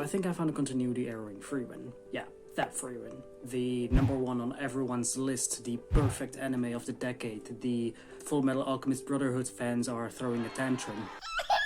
I think I found a continuity error in Frieren. Yeah, that Frieren. The #1 on everyone's list, the perfect anime of the decade, the Full Metal Alchemist Brotherhood fans are throwing a tantrum.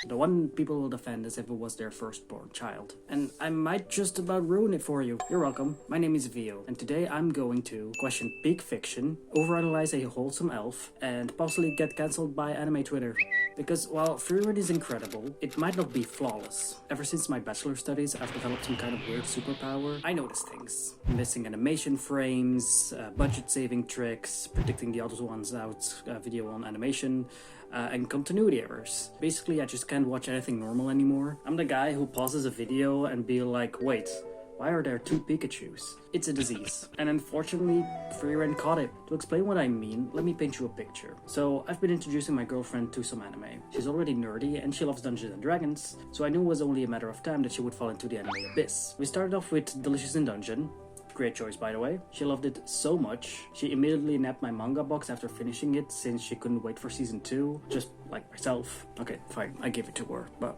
The one people will defend as if it was their firstborn child. And I might just about ruin it for you. You're welcome. My name is Vio, and today I'm going to question peak fiction, overanalyze a wholesome elf, and possibly get cancelled by anime Twitter. Because while Frieren is incredible, it might not be flawless. Ever since my bachelor studies, I've developed some kind of weird superpower. I notice things. Missing animation frames, budget-saving tricks, predicting the other ones out, video on animation, and continuity errors. Basically, I just can't watch anything normal anymore. I'm the guy who pauses a video and be like, wait, why are there 2 Pikachus? It's a disease. And unfortunately, Frieren caught it. To explain what I mean, let me paint you a picture. So, I've been introducing my girlfriend to some anime. She's already nerdy and she loves Dungeons and Dragons, so I knew it was only a matter of time that she would fall into the anime abyss. We started off with Delicious in Dungeon. Great choice, by the way. She loved it so much, she immediately nabbed my manga box after finishing it since she couldn't wait for season 2, just like myself. Okay, fine, I gave it to her, but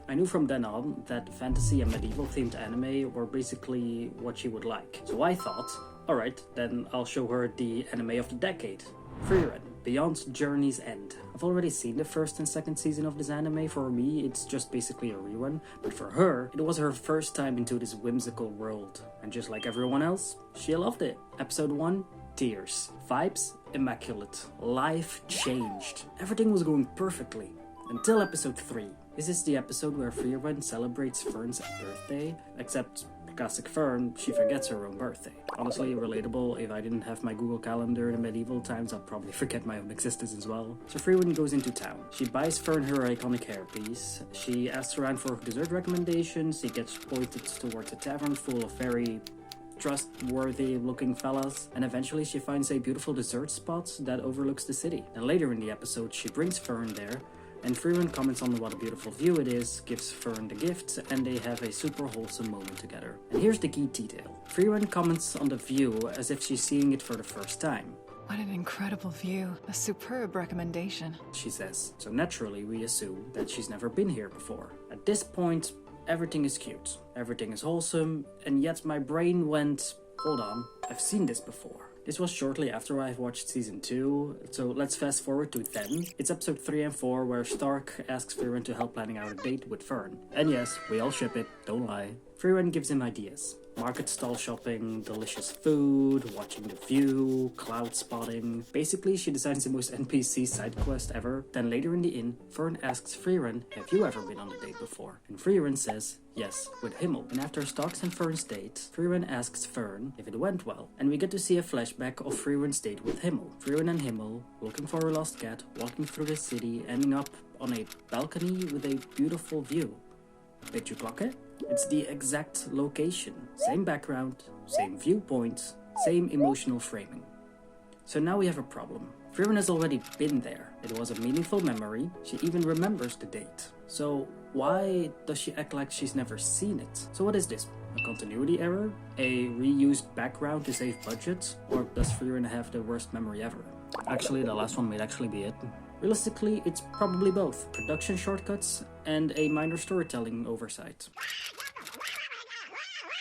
I knew from then on that fantasy and medieval themed anime were basically what she would like. So I thought, alright, then I'll show her the anime of the decade. Frieren, Beyond Journey's End. I've already seen the first and second season of this anime. For me, it's just basically a rerun, but for her, it was her first time into this whimsical world. And just like everyone else, she loved it. Episode 1, tears. Vibes, immaculate. Life changed. Everything was going perfectly. Until episode 3. This is the episode where Frieren celebrates Fern's birthday, except classic Fern, she forgets her own birthday. Honestly, relatable. If I didn't have my Google Calendar in medieval times, I'd probably forget my own existence as well. So Frieren goes into town. She buys Fern her iconic hairpiece. She asks around for dessert recommendations. She gets pointed towards a tavern full of very trustworthy looking fellas, and eventually she finds a beautiful dessert spot that overlooks the city. And later in the episode, she brings Fern there, and Frieren comments on what a beautiful view it is, gives Fern the gift, and they have a super wholesome moment together. And here's the key detail. Frieren comments on the view as if she's seeing it for the first time. What an incredible view. A superb recommendation, she says. So naturally we assume that she's never been here before. At this point, everything is cute, everything is wholesome, and yet my brain went, hold on, I've seen this before. This was shortly after I've watched season 2, so let's fast forward to then. It's episode 3 and 4 where Stark asks Frieren to help planning out a date with Fern. And yes, we all ship it, don't lie. Frieren gives him ideas. Market stall shopping, delicious food, watching the view, cloud spotting. Basically, she designs the most NPC side quest ever. Then later in the inn, Fern asks Frieren, have you ever been on a date before? And Frieren says, yes, with Himmel. And after Stark's and Fern's date, Frieren asks Fern if it went well. And we get to see a flashback of Frieren's date with Himmel. Frieren and Himmel, looking for a lost cat, walking through the city, ending up on a balcony with a beautiful view. Did you clock it? It's the exact location. Same background, same viewpoint, same emotional framing. So now we have a problem. Frieren has already been there. It was a meaningful memory. She even remembers the date. So why does she act like she's never seen it? So what is this? A continuity error? A reused background to save budget? Or does Frieren have the worst memory ever? Actually, the last one might actually be it. Realistically, it's probably both. Production shortcuts and a minor storytelling oversight.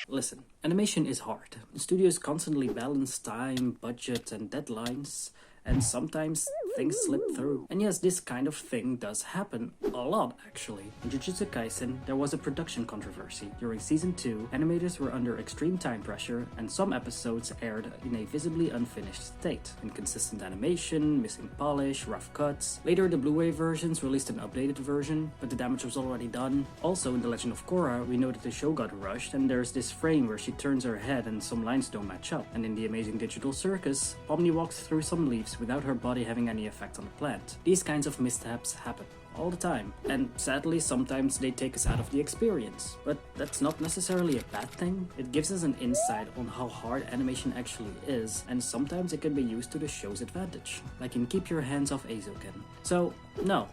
Listen, animation is hard. The studios constantly balance time, budget, and deadlines, and sometimes things slip through. And yes, this kind of thing does happen a lot, actually. In Jujutsu Kaisen, there was a production controversy. During season 2, animators were under extreme time pressure, and some episodes aired in a visibly unfinished state. Inconsistent animation, missing polish, rough cuts. Later, the Blu-ray versions released an updated version, but the damage was already done. Also, in The Legend of Korra, we know that the show got rushed, and there's this frame where she turns her head and some lines don't match up. And in The Amazing Digital Circus, Pomni walks through some leaves without her body having any effect on the plant. These kinds of mishaps happen all the time, and sadly sometimes they take us out of the experience. But that's not necessarily a bad thing. It gives us an insight on how hard animation actually is, and sometimes it can be used to the show's advantage, like in Keep Your Hands Off Eizouken. So, no.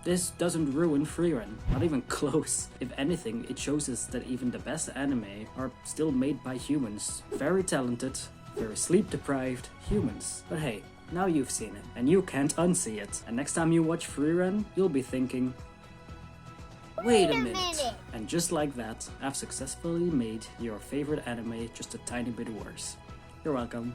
This doesn't ruin Frieren, not even close. If anything, it shows us that even the best anime are still made by humans. Very talented, very sleep-deprived humans. But hey, now you've seen it, and you can't unsee it. And next time you watch Frieren, you'll be thinking, Wait a minute! And just like that, I've successfully made your favorite anime just a tiny bit worse. You're welcome.